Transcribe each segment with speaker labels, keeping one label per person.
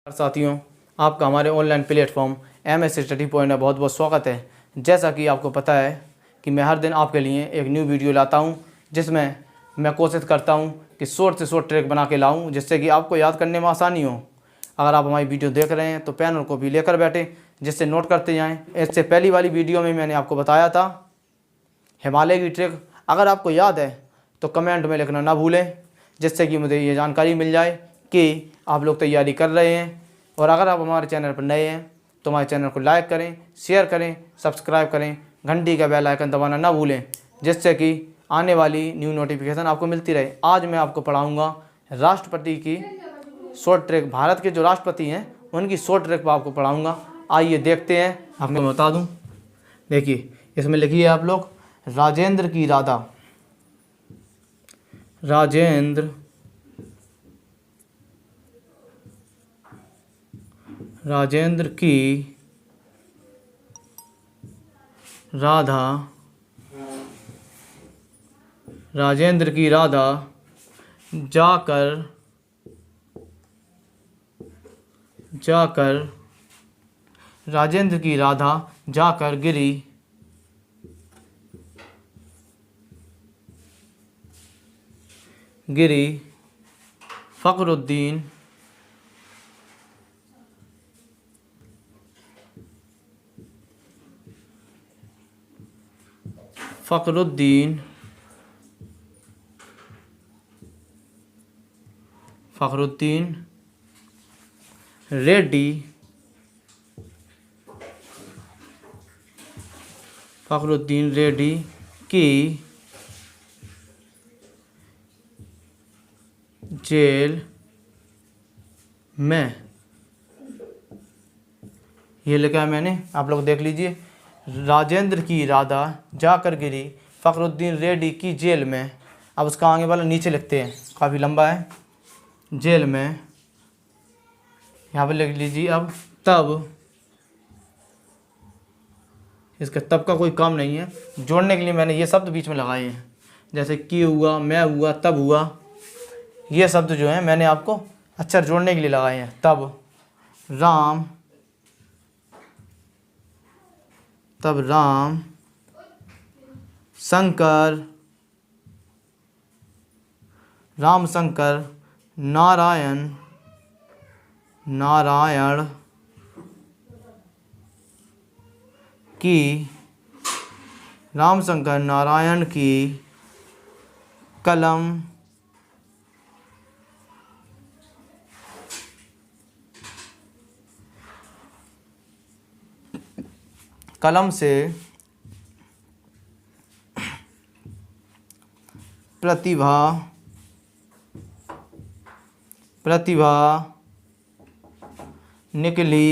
Speaker 1: साथियों, आपका हमारे online platform MS study point में बहुत बहुत स्वागत है। जैसा कि आपको पता है कि मैं हर दिन आपके लिए एक न्यू वीडियो लाता हूं, जिसमें मैं कोशिश करता हूं कि शॉर्ट से शॉर्ट ट्रिक बना के लाऊं, जिससे कि आपको याद करने में आसानी हो। अगर आप हमारी वीडियो देख रहे हैं तो पेन और कॉपी लेकर बैठें, जिससे नोट करते जाएँ। इससे पहली वाली वीडियो में मैंने आपको बताया था हिमालय की ट्रिक। अगर आपको याद है तो कमेंट में लिखना ना भूलें, जिससे कि मुझे ये जानकारी मिल जाए कि आप लोग तैयारी कर रहे हैं। और अगर आप हमारे चैनल पर नए हैं तो हमारे चैनल को लाइक करें, शेयर करें, सब्सक्राइब करें, घंटी का बेल आइकन दबाना ना भूलें, जिससे कि आने वाली न्यू नोटिफिकेशन आपको मिलती रहे। आज मैं आपको पढ़ाऊँगा राष्ट्रपति की शॉर्ट ट्रिक। भारत के जो राष्ट्रपति हैं उनकी शॉर्ट ट्रिक पर आपको पढ़ाऊँगा। आइए देखते हैं। आपको बता दूँ, देखिए इसमें लिखिए आप लोग राजेंद्र की राधा। राजेंद्र की राधा। राजेंद्र की राधा जाकर राजेंद्र की राधा जाकर गिरी फखरुद्दीन रेड्डी की जेल में। ये लिखा है मैंने, आप लोग देख लीजिए। राजेंद्र की राधा जाकर गिरी फखरुद्दीन रेड्डी की जेल में। अब उसका आगे वाला नीचे लिखते हैं, काफ़ी लंबा है। जेल में, यहाँ पर लिख लीजिए। अब तब, इसका तब का कोई काम नहीं है, जोड़ने के लिए मैंने ये शब्द बीच में लगाए हैं, जैसे कि हुआ, मैं हुआ, तब हुआ। ये शब्द जो हैं मैंने आपको अक्षर जोड़ने के लिए लगाए हैं। तब राम शंकर नारायण की रामशंकर नारायण की कलम से प्रतिभा निकली।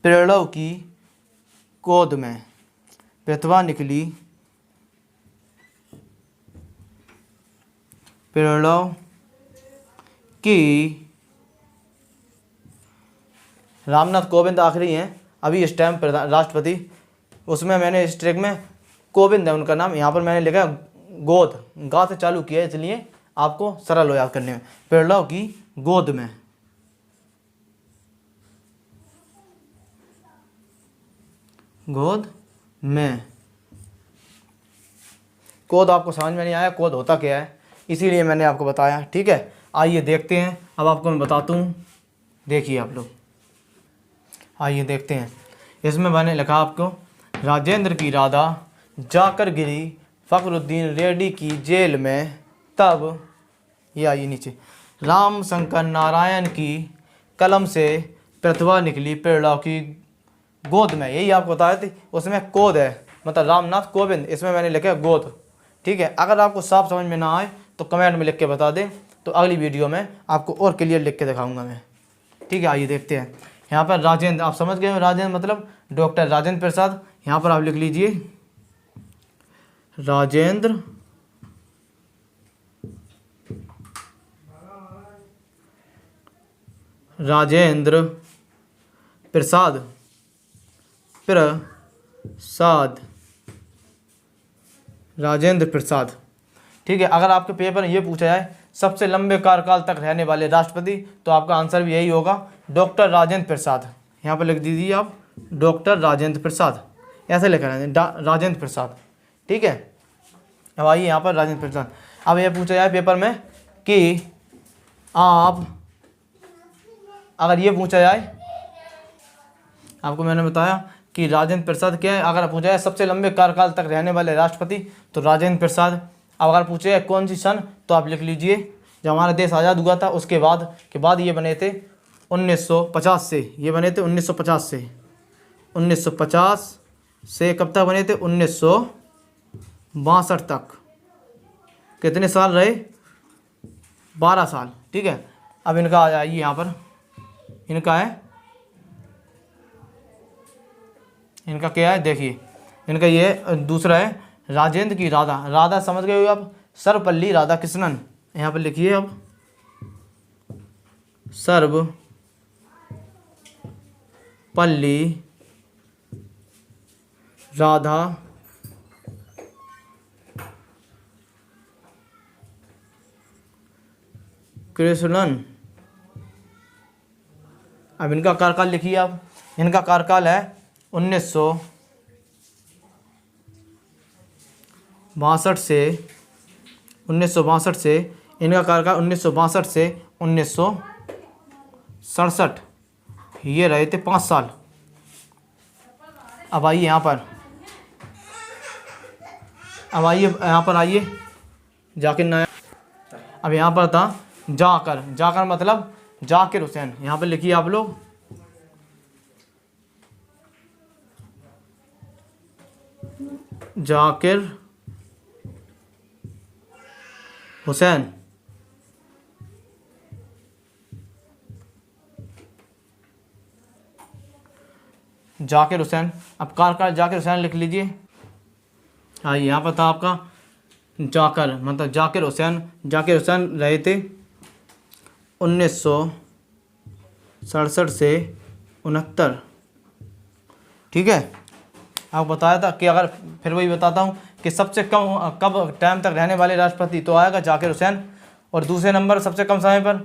Speaker 1: प्रणव की गोद में। प्रतिभा निकली प्रणव की। रामनाथ कोविंद आखिरी हैं अभी इस टाइम राष्ट्रपति। उसमें मैंने इस ट्रिक में कोविंद है उनका नाम, यहाँ पर मैंने लिखा गोद, गा से चालू किया है, इसलिए आपको सरल हो याद करने में। प्रणव की गोद में। कोद आपको समझ में नहीं आया, कोद होता क्या है, इसीलिए मैंने आपको बताया। ठीक है, आइए देखते हैं। अब आपको मैं बताता हूँ, देखिए आप लोग, आइए देखते हैं। इसमें मैंने लिखा आपको राजेंद्र की राधा जाकर गिरी फखरुद्दीन रेड्डी की जेल में। तब, ये आइए नीचे, रामशंकर नारायण की कलम से प्रतिभा निकली प्रणव की गोद में। यही आपको बताए थे। उसमें कोद है, मतलब रामनाथ कोविंद, इसमें मैंने लिखा गोद। ठीक है, अगर आपको साफ समझ में ना आए तो कमेंट में लिख के बता दें, तो अगली वीडियो में आपको और क्लियर लिख के दिखाऊंगा मैं। ठीक है, आइए देखते हैं। यहाँ पर राजेंद्र, आप समझ गए, राजेंद्र मतलब डॉक्टर राजेंद्र प्रसाद। यहाँ पर आप लिख लीजिए राजेंद्र राजेंद्र प्रसाद प्रसाद, राजेंद्र प्रसाद। ठीक है, अगर आपके पेपर में ये पूछा जाए सबसे लंबे कार्यकाल तक रहने वाले राष्ट्रपति, तो आपका आंसर भी यही होगा, डॉक्टर राजेंद्र प्रसाद। यहाँ पर लिख दीजिए आप डॉक्टर राजेंद्र प्रसाद, ऐसे लिखा है राजेंद्र प्रसाद। ठीक है, अब आइए यहाँ पर राजेंद्र प्रसाद। अब यह पूछा जाए पेपर में कि आप, अगर ये पूछा जाए, आपको मैंने बताया कि राजेंद्र प्रसाद क्या है, अगर पूछा जाए सबसे लंबे कार्यकाल तक रहने वाले राष्ट्रपति तो राजेंद्र प्रसाद। अब अगर पूछे जाए कौन सी सन, तो आप लिख लीजिए जब हमारा देश आज़ाद हुआ था उसके बाद ये बने थे 1950 से, ये बने थे 1950 से, 1950 से कब तक बने थे, 1962 तक। कितने साल रहे, 12 साल। ठीक है, अब इनका आ जाइए यहाँ पर, इनका है, इनका क्या है देखिए, इनका ये दूसरा है राजेंद्र की राधा। राधा समझ गए हो आप, सर्वपल्ली राधाकृष्णन। यहाँ पर लिखिए अब सर्वपल्ली राधा कृष्णन। अब इनका कार्यकाल लिखिए आप, इनका कार्यकाल है 1962 से 1962 से, इनका कार्यकाल 1962 से 1967, ये रहे थे 5 साल। अब आइए यहाँ पर, अब आइए यहाँ पर आइए, जाकिर नायक। अब यहाँ पर था जाकर, जाकर मतलब जाकिर हुसैन। यहाँ पर लिखिए आप लोग जाकिर हुसैन। जाकिर हुसैन, अब कार्यकाल जाकिर हुसैन लिख लीजिए। हाँ, यहाँ पर था आपका जाकर मतलब जाकिर हुसैन। जाकिर हुसैन रहे थे 1967 से 69। ठीक है, आपको बताया था कि अगर, फिर वही बताता हूँ कि सबसे कम कब टाइम तक रहने वाले राष्ट्रपति, तो आएगा जाकिर हुसैन। और दूसरे नंबर सबसे कम समय पर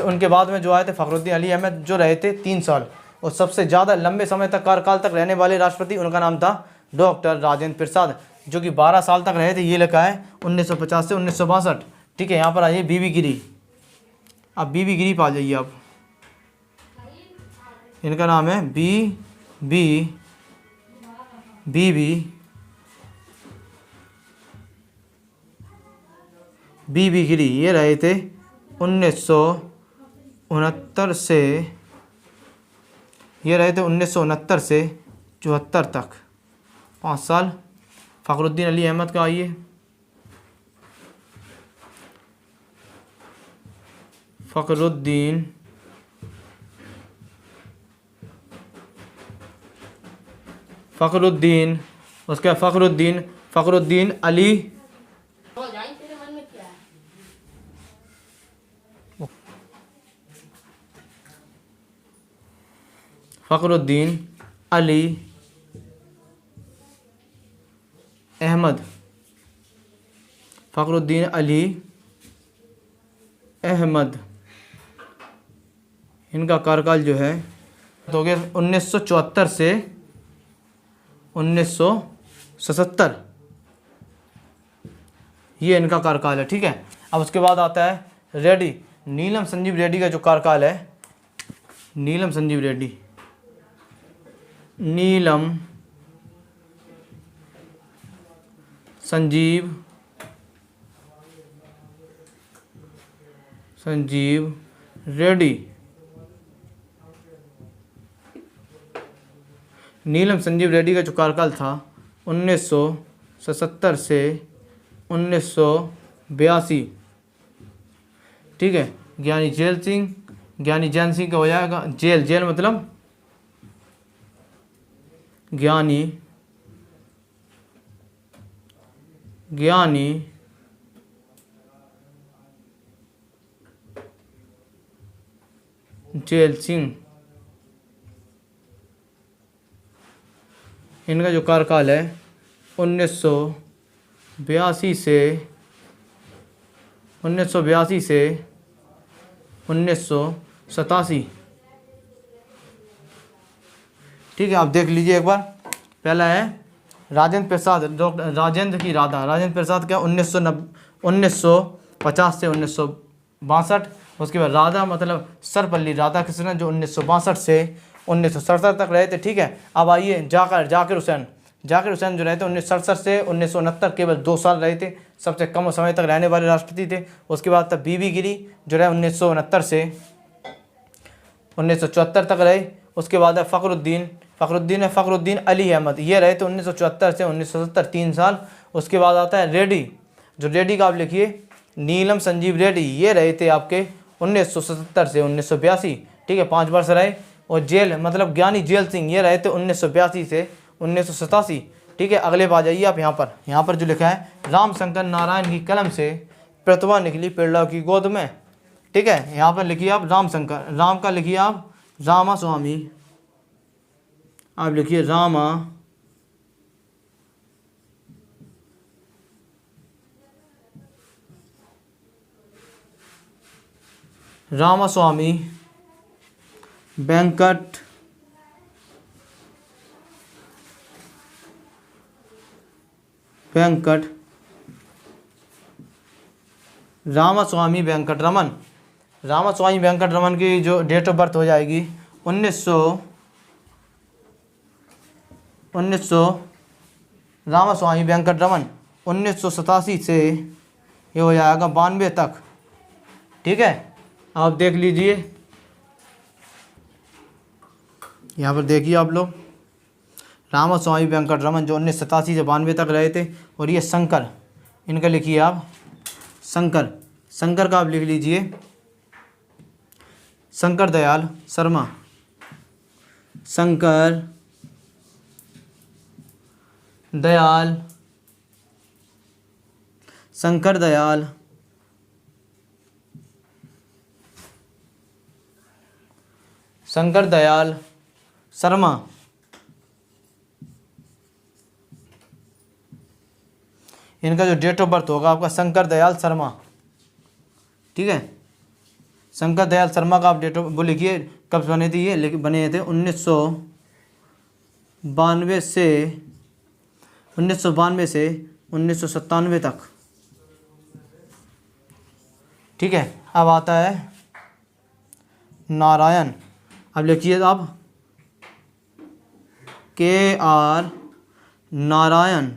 Speaker 1: उनके बाद में जो आए थे फ़खरुद्दीन अली अहमद, जो रहे थे 3 साल। और सबसे ज़्यादा लंबे समय तक कार्यकाल तक रहने वाले राष्ट्रपति, उनका नाम था डॉक्टर राजेंद्र प्रसाद, जो कि 12 साल तक रहे थे। ये लिखा है 1950 से 1962। ठीक है, यहाँ पर आइए बीबी गिरी। अब बीबी गिरी पा जाइए आप, इनका नाम है बीबी गिरी। ये रहे थे 1969 से, ये रहे थे 1969 से 74 तक, 5 साल। फ़खरुद्दीन अली अहमद का आइए, फ़खरुद्दीन उसके फ़खरुद्दीन अली फ़खरुद्दीन अली अहमद। फ़खरुद्दीन अली अहमद, इनका कार्यकाल जो है हो गया 1974 से 1977। ये इनका कार्यकाल है। ठीक है, अब उसके बाद आता है रेड्डी, नीलम संजीव रेड्डी का जो कार्यकाल है, नीलम संजीव रेड्डी, नीलम संजीव रेड्डी। नीलम संजीव रेड्डी का जो कार्यकाल था 1977 से 1982। ठीक है, ज्ञानी जैल सिंह का हो जाएगा जेल मतलब ज्ञानी जैल सिंह, इनका जो कार्यकाल है 1982 से 1987। ठीक है, आप देख लीजिए एक बार। पहला है राजेंद्र प्रसाद, डॉक्टर राजेंद्र की राधा। राजेंद्र प्रसाद क्या 1950 से 1962। उसके बाद राधा मतलब सर्वपल्ली राधाकृष्णन जो 1962 से 1967 तक रहे थे। ठीक है, अब आइए जाकिर हुसैन। जाकिर हुसैन जो रहे थे 1967 से 1969, केवल 2 साल रहे थे, सबसे कम समय तक रहने वाले राष्ट्रपति थे। उसके बाद तब बीबी गिरी जो रहे 1969 से 1974 तक रहे। उसके बाद है फ़खरुद्दीन अली अहमद, ये रहे थे 1974 से 1970, 3 साल। उसके बाद आता है रेड्डी, जो रेड्डी का आप लिखिए नीलम संजीव रेड्डी, ये रहे थे आपके 1977 से 1982। ठीक है, 5 वर्ष रहे। और जेल मतलब ज्ञानी जेल सिंह, ये रहे थे 1982 से 1987। ठीक है, अगले बार जाइए आप। यहाँ पर जो लिखा है रामशंकर नारायण की कलम से प्रतिभा निकली पेड़ों की गोद में। ठीक है, यहाँ पर लिखिए आप रामशंकर, राम का लिखिए आप रामा स्वामी, आप लिखिए रामास्वामी वेंकट रामास्वामी वेंकटरमन। रामास्वामी वेंकटरमन की जो डेट ऑफ बर्थ हो जाएगी 1900 रामास्वामी वेंकटरमन 1987 से ये हो जाएगा 92 तक। ठीक है, आप देख लीजिए, यहाँ पर देखिए आप लोग रामास्वामी वेंकटरमन जो 1987 से 92 तक रहे थे। और ये शंकर, इनका लिखिए आप शंकर का आप लिख लीजिए शंकर दयाल शर्मा। शंकर दयाल शर्मा। इनका जो डेट ऑफ बर्थ होगा आपका शंकर दयाल शर्मा। ठीक है, शंकर दयाल शर्मा का आप डेट ऑफ वो लिखिए, कब बने थे ये, बने थे 1992 से 1997 तक। ठीक है, अब आता है नारायण, अब लिखिए आप KR नारायण।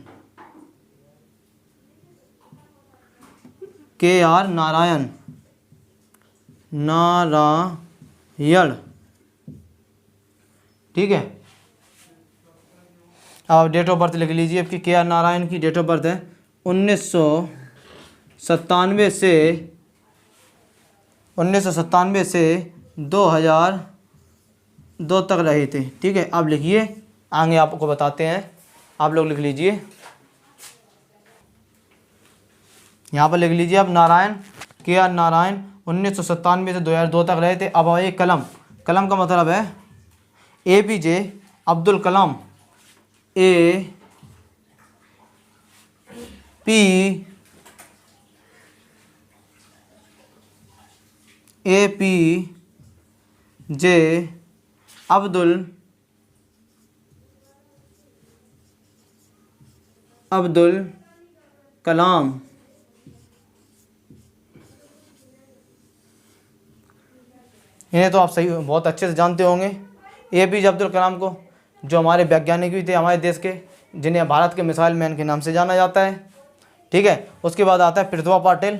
Speaker 1: ठीक है, अब डेट ऑफ बर्थ लिख लीजिए आपकी। KR नारायण की डेट ऑफ बर्थ है 1997 से 2002 तक रहे थे। ठीक है, आप लिखिए, आगे आपको बताते हैं, आप लोग लिख लीजिए। यहाँ पर लिख लीजिए आप नारायण, KR नारायण 1997 से 2002 तक रहे थे। अब आइए कलम का मतलब है APJ अब्दुल कलाम। APJ अब्दुल कलाम। इन्हें तो आप सही बहुत अच्छे से जानते होंगे, APJ अब्दुल कलाम को, जो हमारे वैज्ञानिक भी थे हमारे देश के, जिन्हें भारत के मिसाइल मैन के नाम से जाना जाता है। ठीक है, उसके बाद आता है प्रतिभा पाटिल।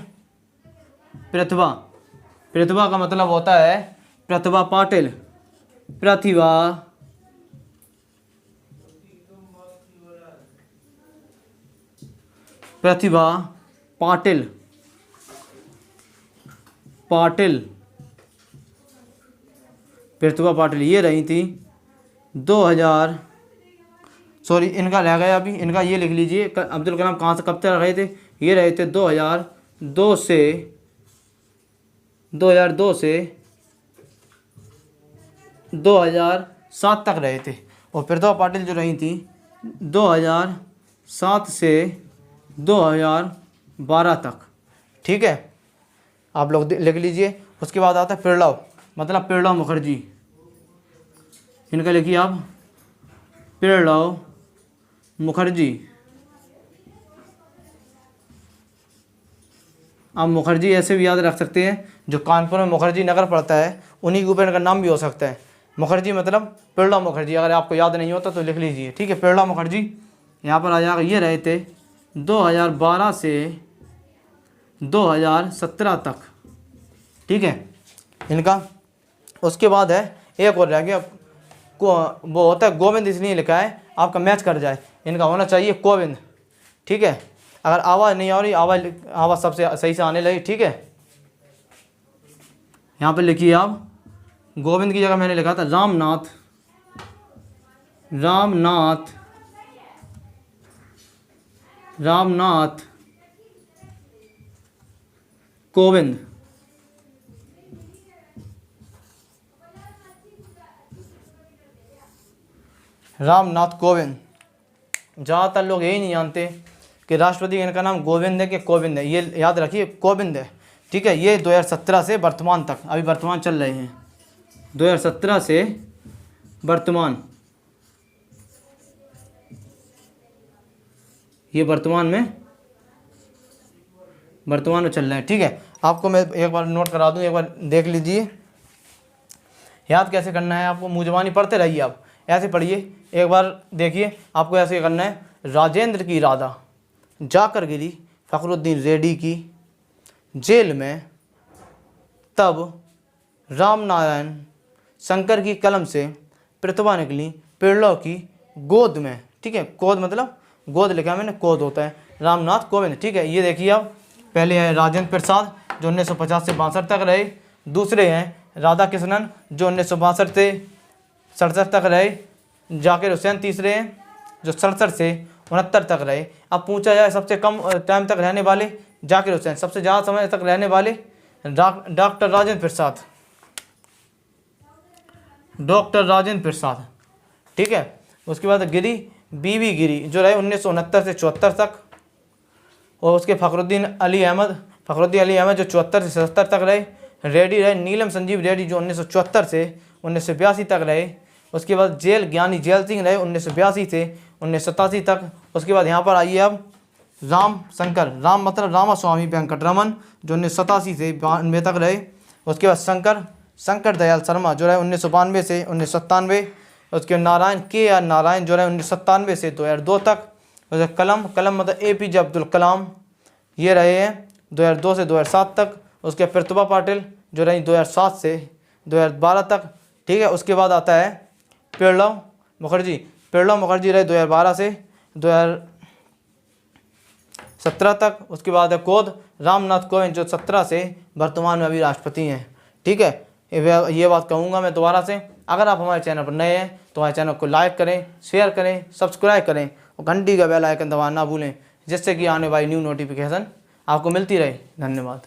Speaker 1: प्रतिभा का मतलब होता है प्रतिभा पाटिल। प्रतिभा पाटिल ये रही थी 2000, सॉरी इनका रह गया अभी, इनका ये लिख लीजिए अब्दुल कलाम कहाँ से कब तक रहे थे। ये रहे थे 2002 से 2007 तक रहे थे। और प्रतिभा पाटिल जो रही थी 2007 से 2012 तक। ठीक है, आप लोग लिख लीजिए। उसके बाद आता है पिरलाव, मतलब पिरलाव मुखर्जी, इनका लिखिए आप, पिरलाव मुखर्जी। आप मुखर्जी ऐसे भी याद रख सकते हैं, जो कानपुर में मुखर्जी नगर पड़ता है उन्हीं के ऊपर इनका नाम भी हो सकता है। मुखर्जी मतलब पिरलाव मुखर्जी, अगर आपको याद नहीं होता तो लिख लीजिए। ठीक है, पिरलाव मुखर्जी यहाँ पर आ जाएगा। ये रहे थे 2012 से 2017 तक। ठीक है इनका। उसके बाद है एक और रह गया, वो होता है गोविंद, इसलिए लिखा है आपका मैच कर जाए, इनका होना चाहिए कोविंद। ठीक है, अगर आवाज़ नहीं आ रही, आवाज़ सबसे सही से आने लगी। ठीक है, यहाँ पे लिखिए आप, गोविंद की जगह मैंने लिखा था रामनाथ, रामनाथ, रामनाथ कोविंद। रामनाथ कोविंद। ज़्यादातर लोग यही नहीं जानते कि राष्ट्रपति इनका नाम गोविंद है कि कोविंद है। ये याद रखिए कोविंद है। ठीक है, ये 2017 से वर्तमान तक, अभी वर्तमान चल रहे हैं, 2017 से वर्तमान, ये वर्तमान में चल रहे हैं। ठीक है, आपको मैं एक बार नोट करा दूं, एक बार देख लीजिए। याद कैसे करना है आपको, मुँह ज़बानी पढ़ते रहिए, आप ऐसे पढ़िए। एक बार देखिए, आपको ऐसे करना है। राजेंद्र की राधा जाकर गिरी फखरुद्दीन रेड्डी की जेल में, तब रामनारायण शंकर की कलम से प्रतिभा निकली पिरलाव की गोद में। ठीक है, गोद मतलब गोद लिखा मैंने, गोद होता है। रामनाथ कोविंद। ठीक है, ये देखिए आप, पहले है राजेंद्र प्रसाद जो 1950 से 62 तक रहे। दूसरे हैं राधा कृष्णन जो 1962 से 67 तक रहे। जाकिर हुसैन तीसरे हैं जो 67 से 69 तक रहे। अब पूछा जाए सबसे कम टाइम तक रहने वाले, जाकिर हुसैन। सबसे ज़्यादा समय तक रहने वाले डॉक्टर राजेंद्र प्रसाद, डॉक्टर राजेंद्र प्रसाद। ठीक है, उसके बाद गिरी बीबी गिरी जो रहे 1969 से 74 तक। और उसके फखरुद्दीन अली अहमद जो 74 से 77 तक रहे। रेड्डी रहे नीलम संजीव रेड्डी जो 1974 से 1982 तक रहे। उसके बाद जेल ज्ञानी जेल सिंह रहे 1982 से 1987 तक। उसके बाद यहाँ पर आइए अब राम शंकर, राम मतलब रामास्वामी वेंकटरमन जो 1987 से 92 तक रहे। उसके बाद शंकर दयाल शर्मा जो रहे 1992 से 1997। उसके बाद नारायण जो रहे 1997 से 2002 तक। उसके कलम मतलब APJ अब्दुल कलाम, ये रहे हैं 2002 से 2007 तक। उसके प्रतिभा पाटिल जो रही 2007 से 2012 तक। ठीक है, उसके बाद आता है पिरलाव मुखर्जी रहे 2012 से 2017 तक। उसके बाद है रामनाथ कोविंद जो 17 से वर्तमान में अभी राष्ट्रपति हैं। ठीक है, ये बात कहूँगा मैं दोबारा से, अगर आप हमारे चैनल पर नए हैं तो हमारे चैनल को लाइक करें, शेयर करें, सब्सक्राइब करें और घंटी का बेल आइकन दबाना ना भूलें, जिससे कि आने वाली न्यू नोटिफिकेशन आपको मिलती रहे। धन्यवाद।